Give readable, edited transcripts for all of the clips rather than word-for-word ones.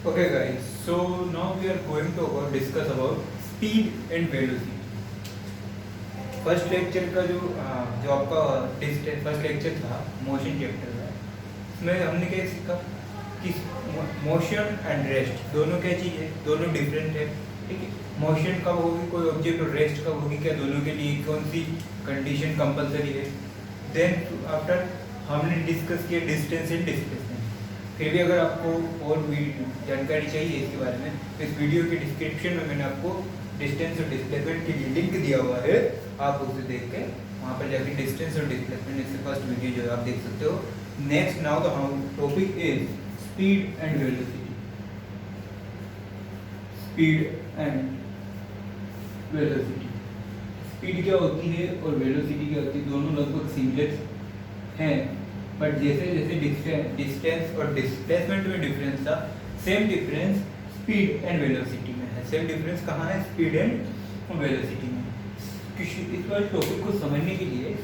Okay guys, so now we are going to discuss about speed and velocity. First lecture का जो आपका first lecture था motion chapter का, उसमें हमने क्या सीखा कि मोशन एंड रेस्ट दोनों क्या चीज़ है, दोनों डिफरेंट है। ठीक है, मोशन कब होगी कोई ऑब्जेक्ट और रेस्ट कब होगी, क्या दोनों के लिए कौन सी कंडीशन कंपलसरी है। देन आफ्टर हमने डिस्कस किया डिस्टेंस एंड डिस्प्लेसमेंट। फिर भी अगर आपको और भी जानकारी चाहिए इसके बारे में तो इस वीडियो के डिस्क्रिप्शन में मैंने आपको डिस्टेंस और डिस्प्लेसमेंट के लिए लिंक दिया हुआ है, आप उसे देख के वहाँ पर जाके डिस्टेंस और डिस्प्लेसमेंट इससे फर्स्ट वीडियो जो आप देख सकते हो। Next now the topic is speed and velocity. Speed and velocity, speed क्या होती है और वेलोसिटी क्या होती है, दोनों लगभग सिमिलर हैं, बट जैसे जैसे डिस्टेंस और डिस्प्लेसमेंट में डिफरेंस था, same difference speed and velocity में है। सेम डिफरेंस कहाँ है, स्पीड एंड वेलोसिटी में। इस बार टॉपिक को समझने के लिए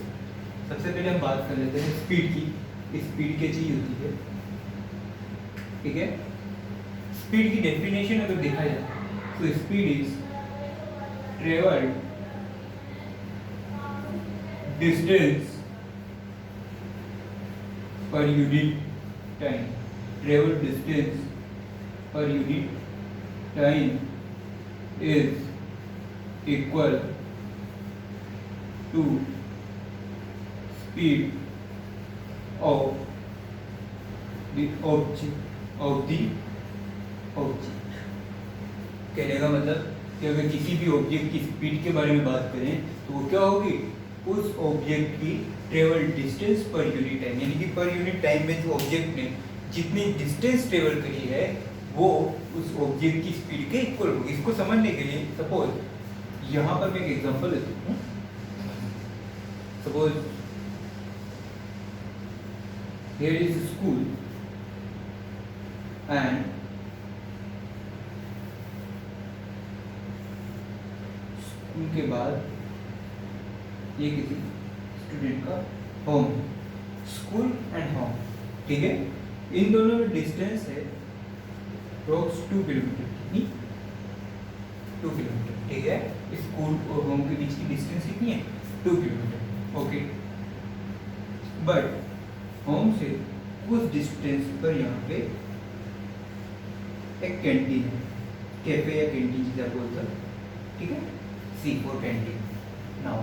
सबसे पहले हम बात कर लेते हैं स्पीड की। स्पीड क्या चीज होती है, ठीक है। स्पीड की डेफिनेशन अगर देखा जाए तो speed is travelled distance per unit time. Travel distance per unit time is equal to speed of the object. कहने का मतलब कि अगर किसी भी ऑब्जेक्ट की स्पीड के बारे में बात करें तो वो क्या होगी, उस ऑब्जेक्ट की travel distance per unit time, यानी कि पर यूनिट टाइम में जो ऑब्जेक्ट ने जितनी डिस्टेंस ट्रेवल करी है वो उस ऑब्जेक्ट की स्पीड के इक्वल होगी। इसको समझने के लिए सपोज यहाँ पर मैं एक एग्जांपल देता हूँ। Suppose here is school and school के बाद ये किसी स्टूडेंट का होम, स्कूल एंड होम, ठीक है। इन दोनों में डिस्टेंस है अप्रोक्स 2 किलोमीटर, कितनी 2 किलोमीटर, ठीक है। स्कूल और होम के बीच की डिस्टेंस कितनी है, 2 किलोमीटर, ओके। बट होम से उस डिस्टेंस पर यहाँ पे एक कैंटीन है, कैफे या कैंटीन जिसे आप बोलते हो, ठीक है, C4 कैंटीन। नाउ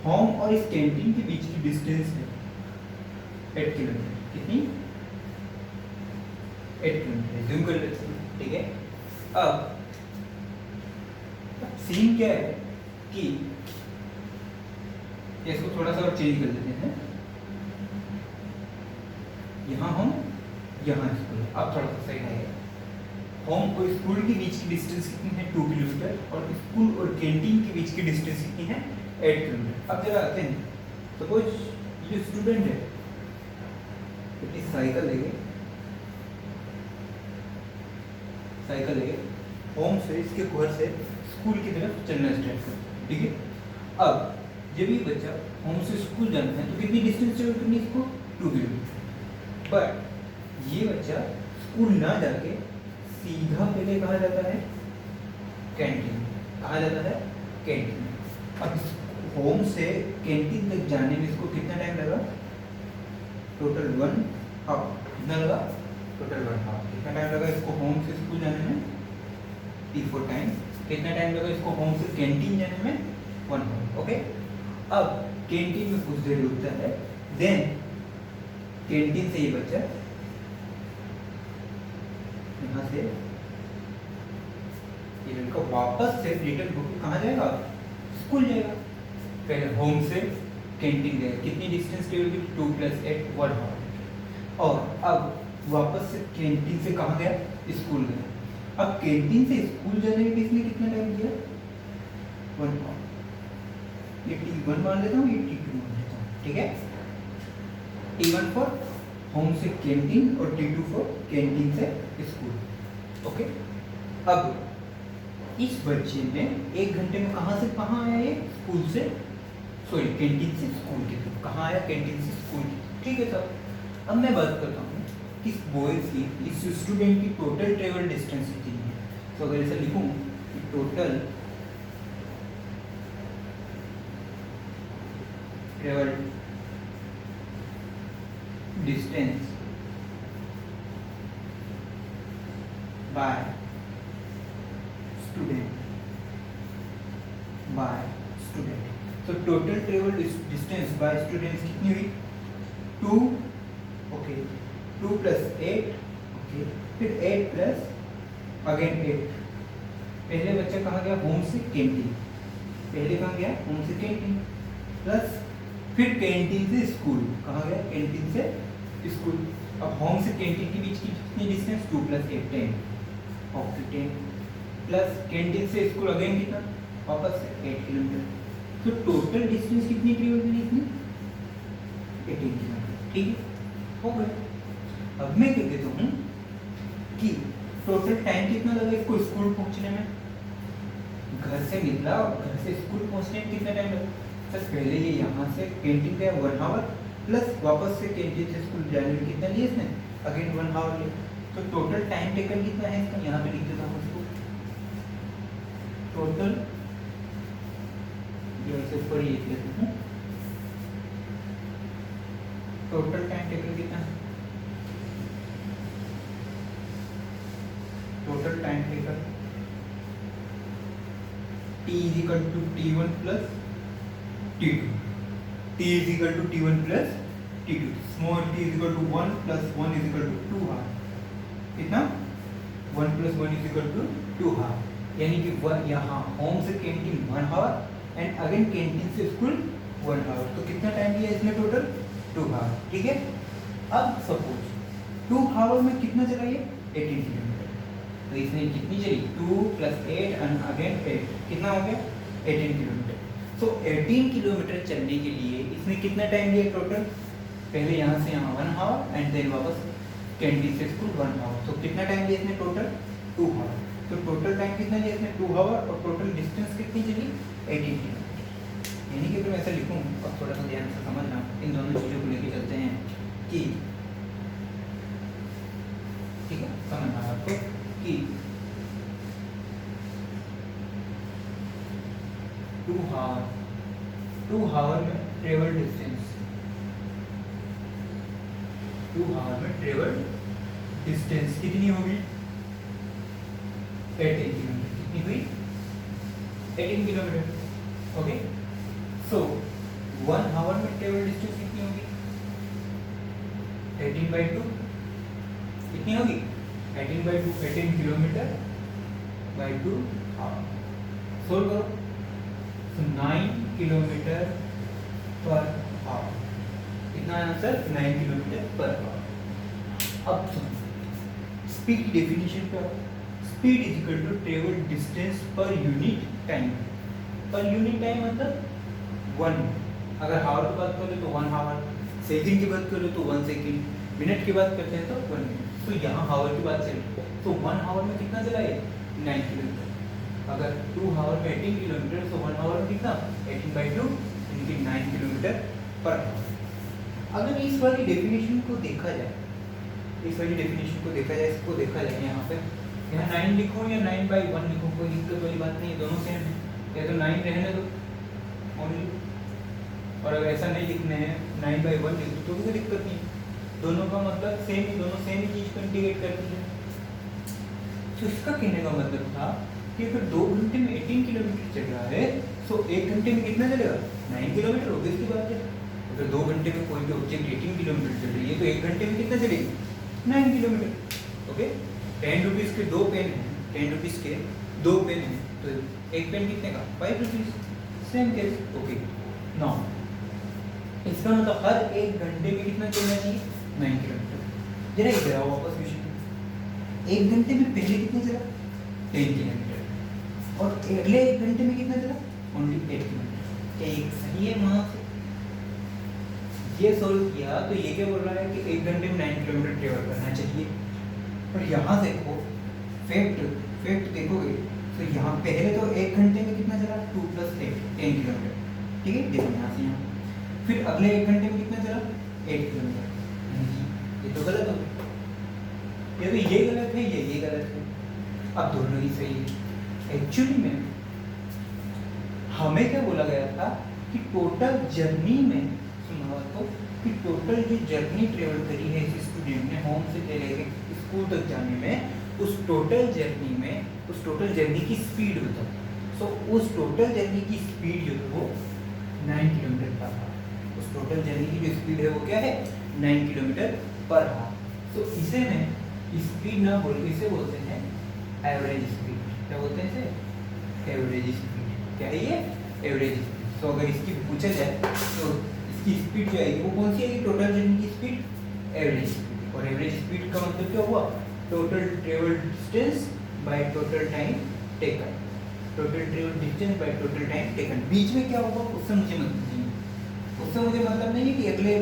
होम और इस कैंटीन के बीच की डिस्टेंस है 8 किलोमीटर, कितनी 8 किलोमीटर, जूम कर लेते हैं, ठीक है। अब सीन क्या है कि इसको थोड़ा सा और चेंज कर देते हैं, यहाँ होम यहाँ स्कूल, अब थोड़ा सा सही है। होम और स्कूल के बीच की डिस्टेंस कितनी है, 2 किलोमीटर, और स्कूल और कैंटीन के बीच की डिस्टेंस कितनी है, 8 किलोमीटर। अब जरा आते हैं, सपोज ये स्टूडेंट है, अपनी साइकिल लेके होम से, इसके घर से स्कूल की तरफ चलना स्टार्ट कर, ठीक है। अब जब ये बच्चा होम से स्कूल जाना है तो कितनी डिस्टेंस ट्रेवल करनी है इसको, 2 किलोमीटर। बट ये बच्चा स्कूल ना जाके सीधा पहले कहाँ जाता है, कैंटीन। कहाँ जाता है, कैंटीन। अब होम से कैंटीन तक जाने में इसको कितना टाइम लगा, टोटल 1 हाफ, कितना लगा, टोटल 1 हाफ। कितना टाइम लगा इसको होम से स्कूल जाने में, T4 टाइम। कितना टाइम लगा इसको होम से कैंटीन जाने में, 1 हाफ, ओके। अब कैंटीन में कुछ देर रुकता है, देन कैंटीन से ये बच्चा यहाँ से ये लड़का वापस से रिटर्न होकर कहाँ जाएगा, स्कूल जाएगा। पहले होम से कैंटीन गए, कितनी डिस्टेंस ट्रेवल की, 2 + 8 1 हाफ। और अब वापस से कैंटीन से कहाँ गया, स्कूल गया। अब कैंटीन से स्कूल जाने में इसने कितना टाइम दिया, 1 हाफ। ये T1 मान लेता हूँ, ये T2 मान लेता हूँ, ठीक है। T1 फॉर होम से कैंटीन और T2 फॉर कैंटीन से स्कूल, ओके। अब इस बच्चे ने 1 घंटे में कहाँ से कहाँ आया, ये स्कूल से, सॉरी कैंटीन से स्कूल की तरफ, कहाँ आया, कैंटीन से स्कूल की, ठीक है सर। अब मैं बात करता हूँ किस बॉय की, इस स्टूडेंट की टोटल ट्रेवल डिस्टेंस कितनी है। तो अगर ऐसा लिखूं कि total travel distance by student, तो total travel distance by students कितनी हुई 2, ओके 2 + 8, ओके फिर 8 + अगेन 8। पहले बच्चा कहाँ गया, होम से कैंटीन, पहले कहाँ गया, होम से कैंटीन, प्लस फिर कैंटीन से स्कूल, कहाँ गया, कैंटीन से स्कूल। अब होम से कैंटीन के बीच की कितनी डिस्टेंस, 2 + 8 10, ओके 10, प्लस कैंटीन से स्कूल अगेन कितना, वापस से 8 किलोमीटर। तो टोटल डिस्टेंस कितनी ट्रेवल करी इसने, 18 किलोमीटर, ठीक है, हो गया। अब मैं कह देता हूँ कि टोटल टाइम कितना लगा इसको स्कूल पहुंचने में, घर से निकला और घर से स्कूल पहुंचने में कितना टाइम लगा। सर पहले ये यहाँ से कैंटीन गया 1 आवर, प्लस वापस से कैंटीन से स्कूल जाने में कितना लिया इसने, अगेन 1 आवर लिया। तो टोटल टाइम टेकन कितना है इसका, यहाँ पे लिख देता हूँ इसको, टोटल से ऊपर ये लिख देता हूँ, टोटल टाइम टेकन कितना है, total time taken t = t1 + t2, t = t1 + t2, small t = 1 + 1 = 2 half, कितना 1 + 1 = 2 हाफ, यानी कि यहाँ होम से canteen 1 our and again canteen से स्कूल 1 आवर। तो कितना टाइम लिया इसमें टोटल, 2 आवर, ठीक है। अब सपोज 2 आवर में कितना चला ये, 18 किलोमीटर, तो इसने कितनी चली, 2 + 8 एंड अगेन 8, कितना हो गया 18 किलोमीटर। सो 18 किलोमीटर चलने के लिए इसने कितना टाइम लिया टोटल, पहले यहाँ से यहाँ 1 आवर एंड देन वापस कैंटीन से स्कूल 1 आवर। तो कितना टाइम लिया इसने टोटल, 2 आवर। तो टोटल टाइम कितना लिया इसने, 2 आवर, और टोटल डिस्टेंस कितनी चली, 18 किलोमीटर। यानी कि अगर मैं ऐसा लिखूँ, अब थोड़ा सा ध्यान से समझना, इन दोनों चीज़ों को लेके चलते हैं कि, ठीक है, समझना आपको कि 2 आवर में ट्रेवल डिस्टेंस, 2 आवर में ट्रेवल डिस्टेंस कितनी होगी, 18 किलोमीटर, कितनी हुई 18 किलोमीटर, ओके। सो 1 आवर में ट्रेवल डिस्टेंस कितनी होगी, 18/2, कितनी होगी 18/2, 18 किलोमीटर बाई 2 आवर। सोल्व करो, तो 9 किलोमीटर पर आवर, कितना आंसर, 9 किलोमीटर पर आवर। अब सुनो, स्पीड की डेफिनेशन पे आओ। Speed = travel distance per unit time, per unit time मतलब 1, अगर आवर की बात करें तो 1 आवर, सेकंड की बात करें तो 1 सेकंड, मिनट की बात करते हैं तो 1 मिनट। तो यहाँ आवर की बात चली, तो 1 आवर में कितना चला है, 9 किलोमीटर। अगर 2 आवर में 18 किलोमीटर, तो 1 आवर में कितना, 18/2, यानी कि 9 किलोमीटर पर आवर। अगर इस वाली डेफिनेशन को देखा जाए, इस वाली डेफिनेशन को देखा जाए, इसको देखा जाए, यहाँ पे यहाँ 9 लिखो या 9/1 लिखो, कोई दिक्कत वाली बात नहीं है, दोनों सेम है। या तो 9 रहने दो ओनली, और अगर ऐसा नहीं लिखने हैं 9/1 लिख दो तो कोई दिक्कत नहीं, दोनों का मतलब सेम ही, दोनों सेम ही चीज़ को इंटीग्रेट करती है। तो इसका कहने का मतलब था कि अगर 2 घंटे में 18 किलोमीटर चल रहा है, तो 1 घंटे में कितना चलेगा, 9 किलोमीटर, ऑब्वियस की बात है। अगर 2 घंटे में कोई भी ऑब्जेक्ट 18 किलोमीटर चल रही है, तो 1 घंटे में कितना चलेगी, 9 किलोमीटर, ओके। 10 रुपीज़ के 2 पेन हैं, 10 रुपीज़ के 2 पेन हैं, तो एक पेन कितने का, 5 रुपीज़, सेम केस, ओके। नौ, इसका मतलब हर 1 घंटे में कितना चलना चाहिए, 9 किलोमीटर। जरा इधर आओ वापस विषय, 1 घंटे में पहले कितना चला, 10 किलोमीटर, और अगले 1 घंटे में कितना चला, ओनली 8 किलोमीटर। क्या एक सही है वहाँ से, ये सोल्व किया तो ये क्या बोल रहा है कि 1 घंटे में 9 किलोमीटर ट्रेवल करना चाहिए। और यहाँ देखो फैक्ट देखोगे तो यहाँ पहले तो 1 घंटे में कितना चला, 2 + 8 10 किलोमीटर, ठीक है, देखो यहाँ से यहाँ। फिर अगले 1 घंटे में कितना चला, 8 किलोमीटर, ये तो गलत हो गया। या तो ये गलत है या ये गलत है। अब दोनों ही सही है। एक्चुअली में हमें क्या बोला गया था कि टोटल जर्नी में, सुनो तो, कि टोटल जो जर्नी ट्रेवल करी है इस स्टूडेंट ने होम से लेके स्कूल तक जाने में, उस टोटल जर्नी में, उस टोटल जर्नी की स्पीड बताओ। सो उस टोटल जर्नी की स्पीड जो है वो 9 किलोमीटर पर आवर। उस टोटल जर्नी की जो स्पीड है वो क्या है, 9 किलोमीटर पर आवर। तो इसे में स्पीड ना बोल के इसे बोलते हैं एवरेज स्पीड। क्या बोलते हैं इसे, एवरेज स्पीड। क्या है ये, एवरेज स्पीड। तो अगर इसकी पूछा जाए तो इसकी स्पीड जो आएगी वो कौन सी आएगी, टोटल जर्नी की स्पीड, एवरेज स्पीड। और एवरेज स्पीड का मतलब क्या हुआ, total travel distance by total time taken. Total travel distance by total time taken. बीच में क्या होगा उससे मुझे मतलब नहीं है। उससे मुझे मतलब नहीं है कि अगले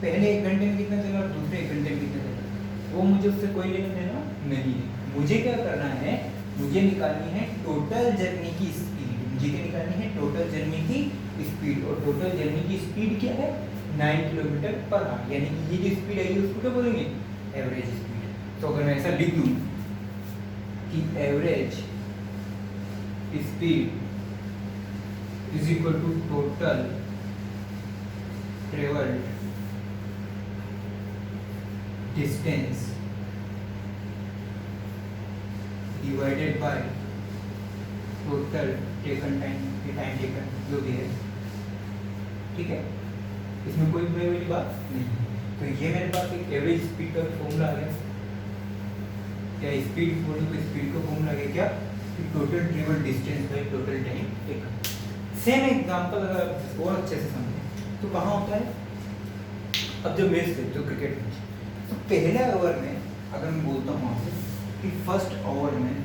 पहले 1 घंटे में कितना चला और दूसरे 1 घंटे में कितना चला, वो मुझे उससे कोई लेना देना नहीं है। मुझे क्या करना है, मुझे निकालनी है टोटल जर्नी की स्पीड। मुझे क्या निकालनी है, टोटल जर्नी की स्पीड। और टोटल जर्नी की स्पीड क्या है, 9 किलोमीटर पर आवर। यानी कि ये जो स्पीड है उसको क्या बोलेंगे, एवरेज स्पीड। तो अगर मैं ऐसा लिख दूं कि average speed is equal to total travelled distance divided by total taken time, ये टाइम टेकन जो भी है, ठीक है, इसमें कोई बुरी वाली बात नहीं है। तो ये मेरे पास एक एवरेज स्पीड का फॉर्मूला आ गया। क्या स्पीड बोलूँ तो स्पीड का फॉर्मूला आ गया क्या, कि total travel distance by total time taken. Same example अगर और अच्छे से समझें तो कहाँ होता है, अब जो मैच है, जो क्रिकेट मैच, तो पहले ओवर में अगर मैं बोलता हूँ आपसे कि फर्स्ट ओवर में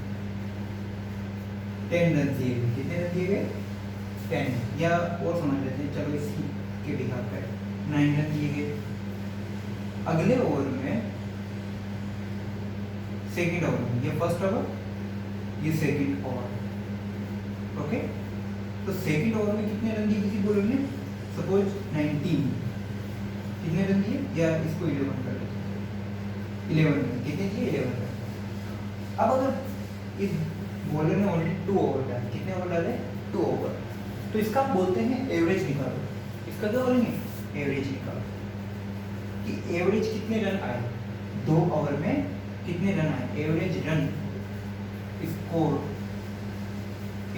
10 रन दिए गए, कितने रन दिए गए, 10, या और समझ लेते हैं, चलो इसी के बिहार पर 9 रन दिए गए। अगले ओवर में सेकंड ओवर में, ये फर्स्ट ओवर, ये सेकंड ओवर, ओके। तो सेकंड ओवर में कितने रन दिए किसी बॉलर ने, सपोज 19, कितने रन दिए, या इसको 11 कर लेते हैं, 11 रन कितने दिए, 11 रन। अब अगर इस बॉलर ने ओनली 2 ओवर डाले, कितने ओवर डाले, 2 ओवर, तो इसका आप बोलते हैं एवरेज निकालो। इसका क्या बोलेंगे, एवरेज निकालो, कि एवरेज कितने रन आए 2 ओवर में, कितने रन आए, average run score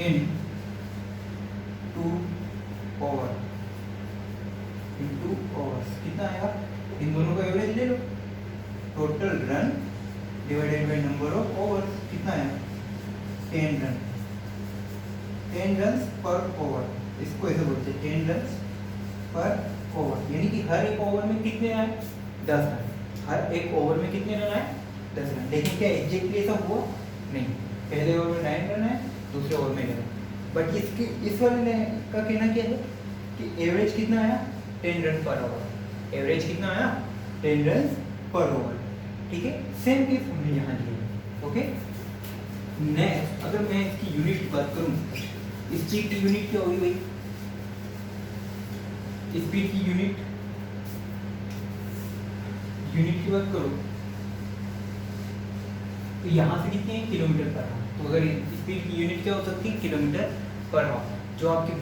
in 2 over, in 2 overs कितना आएगा, इन दोनों का एवरेज ले लो, total run divided by number of overs, कितना है, 10 रन, 10 रन पर ओवर, इसको ऐसे बोलते हैं 10 रन पर ओवर। यानी कि हर एक ओवर में कितने आए, 10 रन, हर एक ओवर में कितने रन आए, 10 रन। लेकिन क्या एग्जैक्टली ऐसा हुआ नहीं, पहले ओवर में 9 रन है, दूसरे ओवर में 11। बट इसके इस वाले का कहना क्या है कि एवरेज कितना आया, 10 रन पर ओवर, एवरेज कितना आया, 10 रन पर ओवर, ठीक है। सेम केस हमने यहाँ लिया, ओके। नेक्स्ट अगर मैं इसकी यूनिट की बात करूँ, स्पीड की यूनिट क्या होगी भाई, स्पीड की यूनिट की बात करो तो यहाँ से कितने हैं, किलोमीटर पर आवर। तो अगर स्पीड की यूनिट क्या हो सकती है, किलोमीटर पर आवर। जो आपकी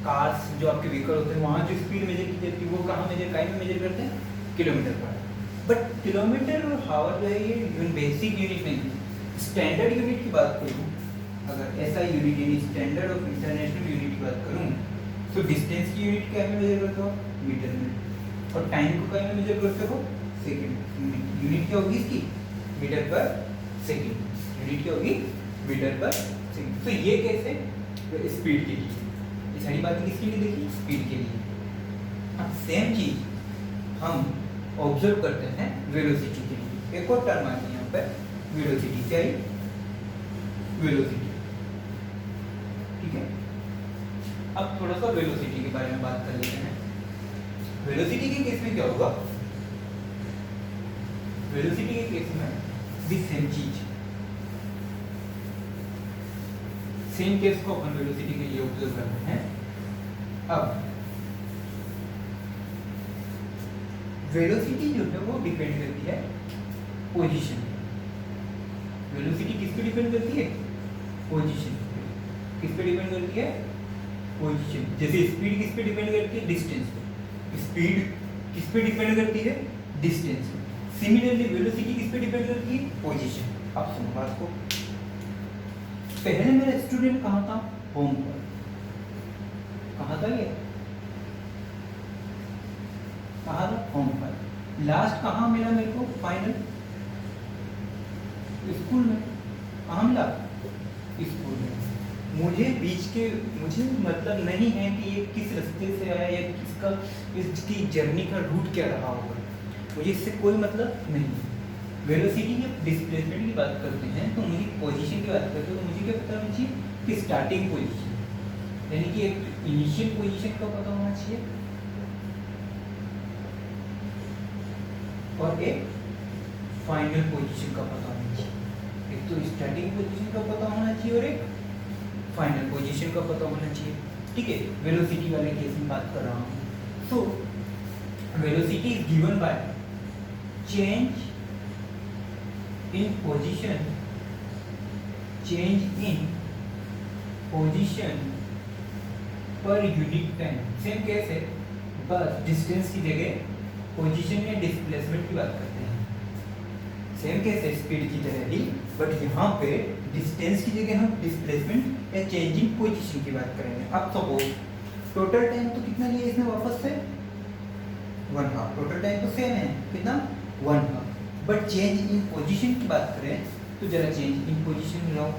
कार्स, जो आपके व्हीकल होते हैं, वहाँ जो स्पीड मेजर की जाती है वो कहाँ मेजर, काई में मेजर करते हैं, किलोमीटर पर। बट किलोमीटर और आवर जो है ये बेसिक यूनिट नहीं है। स्टैंडर्ड यूनिट की बात करूँ, अगर ऐसा यूनिट यानी स्टैंडर्ड ऑफ इंटरनेशनल यूनिट की बात करूँ, तो डिस्टेंस की यूनिट क्या में मेजर करते हो, मीटर में, और टाइम को क्या में मेजर करते हो, सेकंड। यूनिट क्या होगी इसकी, मीटर पर सेकंड, यूनिट क्या होगी, मीटर पर सेकंड। तो ये कैसे, स्पीड के लिए, ये सारी बातें किसके लिए देखी, स्पीड के लिए। अब सेम चीज हम ऑब्जर्व करते हैं वेलोसिटी के लिए। एक और टर्म आती है यहाँ पर, वेलोसिटी। क्या है, वेलोसिटी, ठीक है। अब थोड़ा सा वेलोसिटी के बारे में बात कर लेते हैं। वेलोसिटी के केस में क्या होगा, वेलोसिटी के केस में भी सेम चीज, सेम केस को अपन वेलोसिटी के लिए ऑब्जर्व करते हैं। अब वेलोसिटी जो है वो डिपेंड करती है पोजीशन। वेलोसिटी किस पे डिपेंड करती है? पोजीशन। किस पे डिपेंड करती है? पोजीशन। जैसे स्पीड किस पे डिपेंड करती है? डिस्टेंस पे। स्पीड किस पे डिपेंड करती है? डिस्टेंस पे। सिमिलरली वेलोसिटी किस पे डिपेंड करती है? पोजीशन। अब सुनो बात को, पहले मेरा स्टूडेंट कहाँ था? होम पर। कहाँ था ये? कहाँ था? होम पर। लास्ट कहाँ मिला मेरे को? फाइनल स्कूल में। कहाँ मिला? स्कूल में। मुझे बीच के, मुझे मतलब नहीं है कि ये किस रास्ते से आया या किसका, इसकी जर्नी का रूट क्या रहा होगा, मुझे इससे कोई मतलब नहीं। वेलोसिटी या डिस्प्लेसमेंट की बात करते हैं तो मुझे पोजीशन की बात करते हैं तो मुझे क्या पता होना चाहिए कि स्टार्टिंग पोजीशन, यानी कि एक इनिशियल पोजीशन का पता होना चाहिए और एक फाइनल पोजीशन का पता होना चाहिए। एक तो स्टार्टिंग पोजीशन का पता होना चाहिए और एक फाइनल पोजीशन का पता होना चाहिए। ठीक है, वेलोसिटी वाले केस में बात कर रहा हूँ। So velocity is given by change in position, change in position per unit time। Same case है, बस डिस्टेंस की जगह पोजीशन या डिस्प्लेसमेंट की बात करते हैं। सेम केस है स्पीड की तरह ही, बट यहाँ पे डिस्टेंस की जगह हम डिस्प्लेसमेंट या चेंज इन पोजीशन की बात करेंगे। अब सपोज टोटल टाइम तो कितना लिया इसने वापस से? 1 हाफ। टोटल टाइम तो सेम है, कितना? 1 half. But change in position की बात करें तो जरा चेंज इन पोजीशन मिलाओ।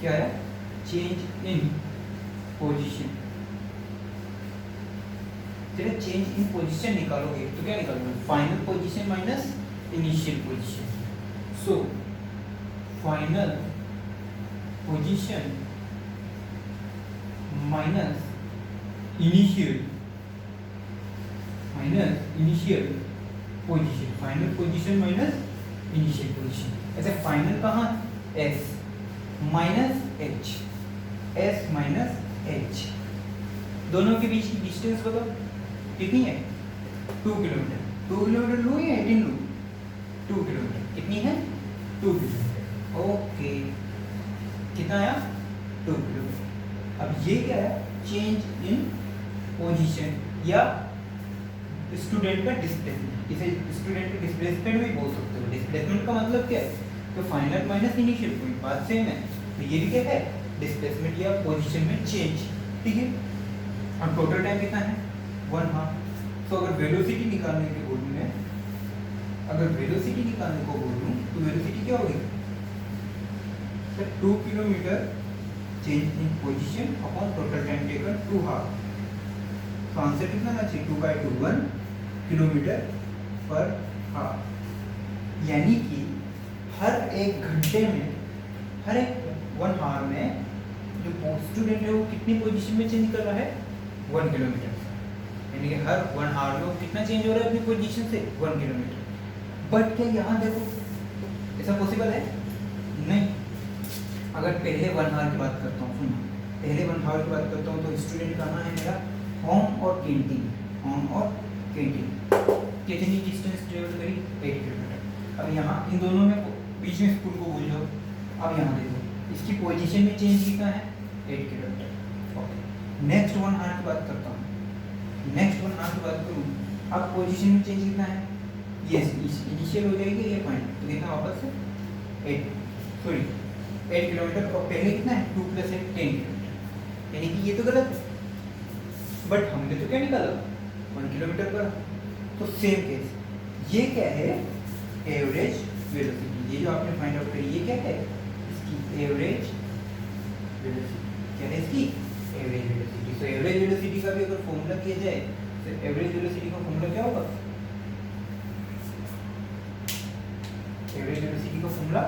क्या है? Change in position. जरा चेंज इन पोजीशन निकालोगे तो क्या निकालोगे? Final position minus initial position. So final position minus initial position. Final position minus initial position. ऐसे फाइनल कहाँ? S minus H, S minus H. दोनों के बीच की डिस्टेंस बताओ कितनी है? 2 किलोमीटर। 2 किलोमीटर लूँ या 18 लूँ? 2 किलोमीटर। कितनी है? 2 किलोमीटर। ओके, कितना आया? 2 किलोमीटर। अब ये क्या है? चेंज इन पोजीशन या स्टूडेंट का डिस्प्लेसमेंट। इसे स्टूडेंट का डिस्प्लेसमेंट भी बोल सकते हो। डिस्प्लेसमेंट का मतलब क्या है? तो फाइनल माइनस इनिशियल पॉइंट, बात सेम है। तो ये भी क्या है? डिस्प्लेसमेंट या पोजीशन में चेंज। ठीक है, अब टोटल टाइम कितना है? 1 हाफ। तो अगर वेलोसिटी निकालने के बोलूँ मैं, अगर वेलोसिटी निकालने को बोलूँ तो वेलोसिटी क्या होगी? 2 kilometre change in position upon total time taken 2 half. तो आंसर कितना आना चाहिए? 2/2 1 किलोमीटर पर हाफ। यानी कि हर एक घंटे में, हर एक 1 हावर में जो स्टूडेंट है वो कितनी पोजीशन में चेंज कर रहा है? 1 किलोमीटर। यानी कि हर 1 हावर में वो कितना चेंज हो रहा है अपनी पोजीशन से? 1 किलोमीटर। बट क्या यहाँ देखो ऐसा पॉसिबल है? नहीं। अगर पहले 1 हावर की बात करता हूँ, सुनो, पहले 1 हावर की बात करता हूँ तो स्टूडेंट कहाँ है मेरा? होम और कैंटीन। होम और कैंटीन कितनी डिस्टेंस ट्रेवल करी? 8 किलोमीटर। अब यहाँ इन दोनों में बीच में स्कूल को भूल जाओ। अब यहाँ देखो इसकी पोजीशन में चेंज कितना है? 8 किलोमीटर। ओके, नेक्स्ट 1 हावर की बात करता हूँ। नेक्स्ट 1 हावर की बात करूँ, अब पोजीशन में चेंज कितना है? ये इनिशियल हो जाएगी, ये पॉइंट तो कितना वापस से 8 किलोमीटर। और पहले कितना है? 2 + 8 10 किलोमीटर। यानी कि ये तो गलत है, बट हमने तो क्या निकाला? 1 किलोमीटर पर। तो सेम केस, ये क्या है? Average velocity. ये जो आपने फाइंड आउट करी, ये क्या है? इसकी एवरेज वेलोसिटी। क्या है इसकी? Average velocity. तो एवरेज वेलोसिटी का भी अगर फॉर्मूला किया जाए तो एवरेज वेलोसिटी का फॉर्मूला क्या होगा? एवरेज वेलोसिटी का formula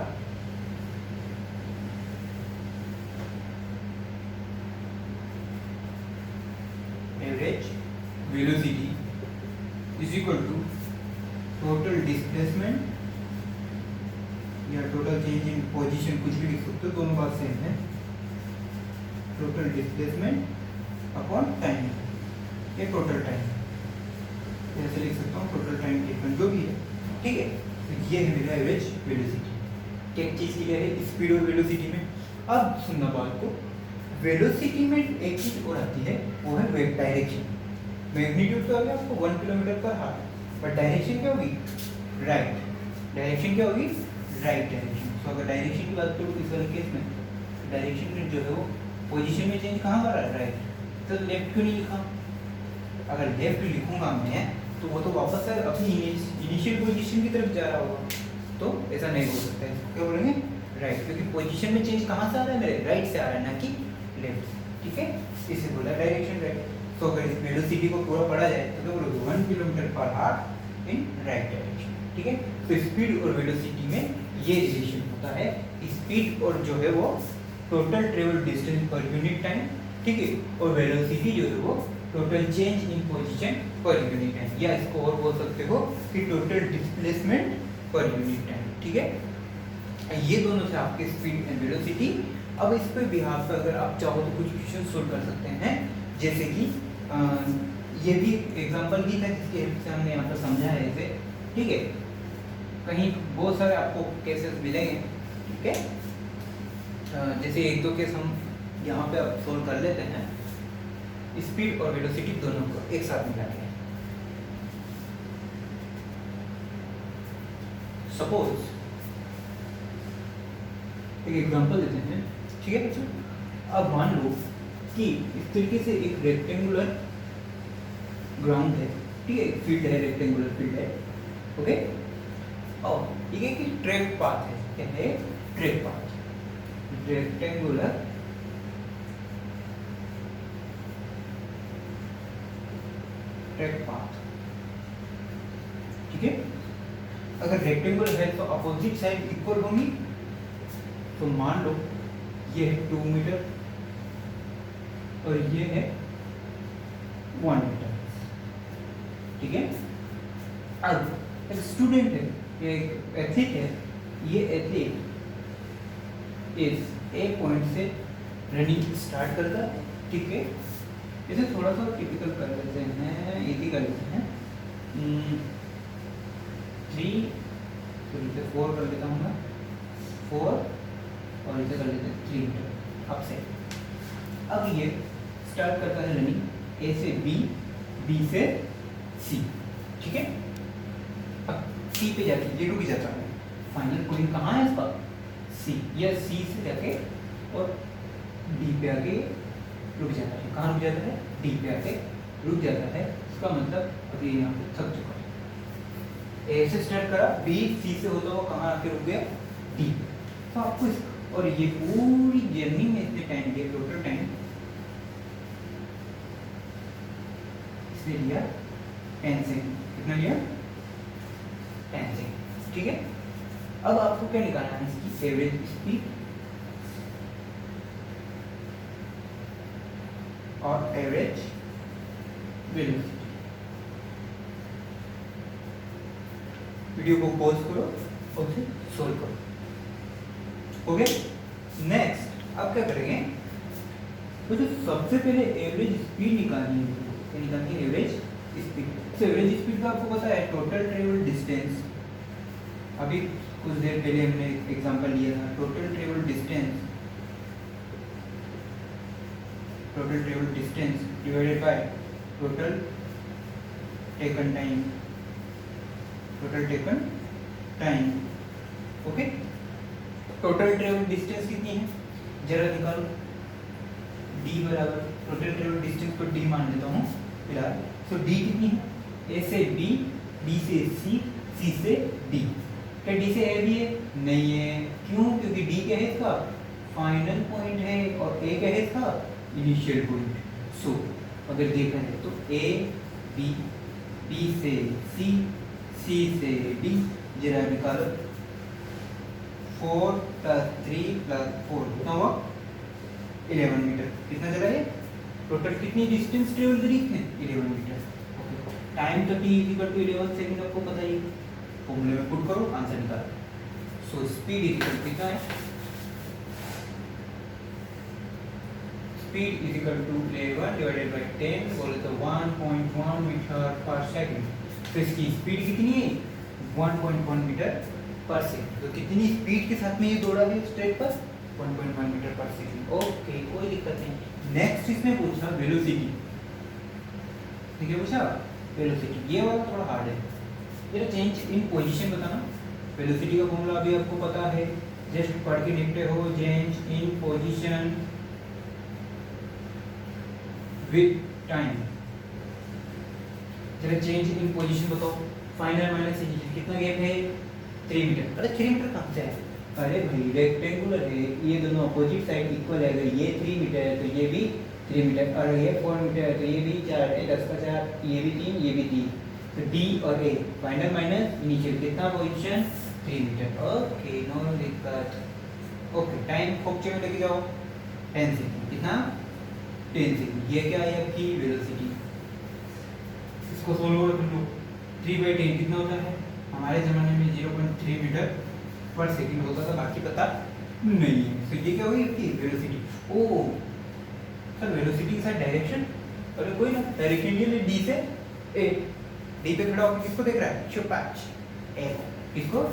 average velocity is equal to total displacement या टोटल चेंज इन पोजीशन, कुछ भी लिख सकते हो, दोनों बात सेम है। टोटल डिस्प्लेसमेंट अपॉन टाइम, ये टोटल टाइम, ऐसे लिख सकता हूँ टोटल टाइम टेकन जो भी है। ठीक है, तो ये है मेरा एवरेज वेलोसिटी। एक चीज क्लियर है स्पीड और वेलोसिटी में। अब सुनना बात को, वेलोसिटी में एक चीज और आती है, वो है वेग डायरेक्शन। मैग्नीट्यूड तो आ गया आपको 1 किलोमीटर पर हावर, पर डायरेक्शन क्या होगी? राइट। डायरेक्शन क्या होगी? Right direction. तो अगर डायरेक्शन की बात करूँ इस वाले केस में, डायरेक्शन में जो है वो पोजीशन में चेंज कहाँ कर रहा है? राइट। तो लेफ्ट क्यों नहीं लिखा? अगर लेफ्ट लिखूंगा मैं तो वो तो वापस से अपनी इनिशियल पोजीशन की तरफ जा रहा होगा, तो ऐसा नहीं हो सकता है। क्या बोलेंगे? राइट, क्योंकि पोजीशन में चेंज कहाँ से आ रहा है? मेरे राइट से आ रहा है, ना कि लेफ्ट। ठीक है, इसे बोला डायरेक्शन राइट। तो अगर इस वेलोसिटी को पूरा पढ़ा जाए तो क्या बोलोगे? 1 किलोमीटर पर हावर इन राइट डायरेक्शन। ठीक है, तो स्पीड और वेलोसिटी में ये रिलेशन होता है। स्पीड और जो है वो total travel distance per unit time, ठीक है, और वेलोसिटी जो है वो total change in position per unit time, या इसको और बोल सकते हो कि total displacement per unit time. ठीक है, ये दोनों से आपके स्पीड एंड वेलोसिटी। अब इस पे बिहार पे अगर आप चाहो तो कुछ क्वेश्चन सोल्व कर सकते हैं, जैसे कि ये भी एग्जांपल भी था जिसकी हेल्प से हमने यहाँ पर समझा है इसे। ठीक है, कहीं बहुत सारे आपको केसेस मिलेंगे। ठीक है, जैसे एक दो केस हम यहाँ पे अब सोल्व कर लेते हैं, स्पीड और वेलोसिटी दोनों को एक साथ मिला के। सपोज एक एग्जांपल देते हैं। ठीक है बच्चों, अब मान लो कि इस तरीके से एक रेक्टेंगुलर ग्राउंड है, ठीक है, फील्ड है, रेक्टेंगुलर फील्ड है। ओके, और ठीक है कि ट्रैक पाथ है, क्या है? Track path, rectangular track path. ठीक है, अगर रेक्टेंगुलर है तो अपोजिट साइड इक्वल होंगी। तो मान लो ये है 2 मीटर और ये है 1 मीटर। ठीक है, अब एक स्टूडेंट है, ये एक एथलीट है, ये एथलीट इस ए पॉइंट से रनिंग स्टार्ट करता है। ठीक है, इसे थोड़ा सा टिपिकल कर लेते हैं, इजी कर लेते हैं। 3 तो इसे 4 कर लेता हूँ मैं, 4 और इसे कर लेते हैं 3 मीटर अब से। अब ये स्टार्ट करता है रनिंग ए से बी, बी से सी। ठीक है, अब सी पे जाके ये रुक जाता है। फाइनल पॉइंट कहाँ है इसका? सी, या सी से जाके और डी पे आके रुक जाता है। कहाँ रुक जाता है? डी पे आके रुक जाता है। इसका मतलब अभी यहाँ पे थक चुका है। ए से स्टार्ट करा, बी सी से होता हुआ कहाँ आके रुक गया? डी। तो आपको और ये पूरी जर्नी में इतने टाइम दिया, टोटल टाइम इसने लिया 10 सेकंड। कितना लिया? 10 सेकंड। ठीक है, अब आपको क्या निकालना है? इसकी एवरेज स्पीड और एवरेज वेलोसिटी। वीडियो को पॉज करो और फिर सोल्व करो। ओके, नेक्स्ट अब क्या करेंगे? तो जो सबसे पहले एवरेज स्पीड निकालनी है, क्या निकालनी है? Average speed. तो एवरेज स्पीड का आपको पता है टोटल ट्रेवल डिस्टेंस। अभी कुछ देर पहले हमने एग्जांपल लिया था, total travel distance, total travel distance divided by total taken time, total taken time. Okay, total travel distance कितनी है जरा निकालो। d बराबर टोटल ट्रेवल डिस्टेंस को d मान लेता हूँ फिलहाल। तो d कितनी है? a से b, b से c, c से d। क्या d से a भी है? नहीं है। क्यों? क्योंकि d क्या है इसका? फाइनल पॉइंट है और a क्या है इसका? Initial point. सो अगर देखा जाए तो a b, b से c, c से d, जरा निकालो। 4 + 3 + 4 कितना हुआ? 11 मीटर। कितना चला है? टोटल कितनी डिस्टेंस ट्रेवल करी है? 11 मीटर। टाइम तो t = 11 सेकंड आपको पता ही है, फॉर्मूले में पुट करो, आंसर निकालो। सो स्पीड इक्वल कितना है? Speed equal to 11 divided by 10 बोले तो 1.1 मीटर पर सेकंड। तो इसकी स्पीड कितनी है? 1.1 मीटर पर सेकंड। तो कितनी स्पीड के साथ में ये दौड़ा है स्ट्रेट पर? 1.1 मीटर पर सेकंड। ओके, कोई दिक्कत नहीं। नेक्स्ट इसमें पूछा वेलोसिटी, ठीक है, पूछा वेलोसिटी। ये वाला थोड़ा हार्ड है। ये चेंज इन पोजीशन बताना। वेलोसिटी का फॉर्मूला अभी आपको पता है, जस्ट पढ़ के लिखते हो, change in position with time. चलो चेंज इन पोजीशन बताओ। फाइनल माइनस इनिशियल कितना गैप है? 3 मीटर। अरे 3 मीटर कहाँ से है? अरे भाई रेक्टेंगुलर है, ये दोनों अपोजिट साइड इक्वल है। अगर ये 3 मीटर है तो ये भी 3 मीटर, और ये 4 मीटर है तो ये भी 4 है, 10 का 4, ये भी 3, ये भी 3। तो डी और ए फाइनल माइनस इनिशियल कितना पोजीशन? 3 मीटर। ओके, नो दिक्कत। ओके, टाइम फोक्चे में लेके जाओ 10 सेकंड। कितना? 10 सेकंड। ये क्या है आपकी वेलोसिटी। इसको सोल्व कर लो। 3/10 कितना होता है? हमारे ज़माने में 0.3 मीटर पर सेकंड होता था, बाकी पता नहीं है। तो ये क्या होगी आपकी वेलोसिटी। ओह सर, वेलोसिटी के साथ डायरेक्शन, अरे कोई ना, डायरेक्शन ये ले डी से ए। डी पे खड़ा होकर किसको देख रहा है? चुपाच ए। किसको?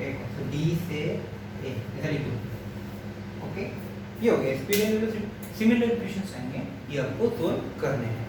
ए को। तो डी से ए ऐसा लिख दो। ओके, ये हो गया speed and velocity. Similar equations आएंगे, ये आपको सोल्व करने हैं।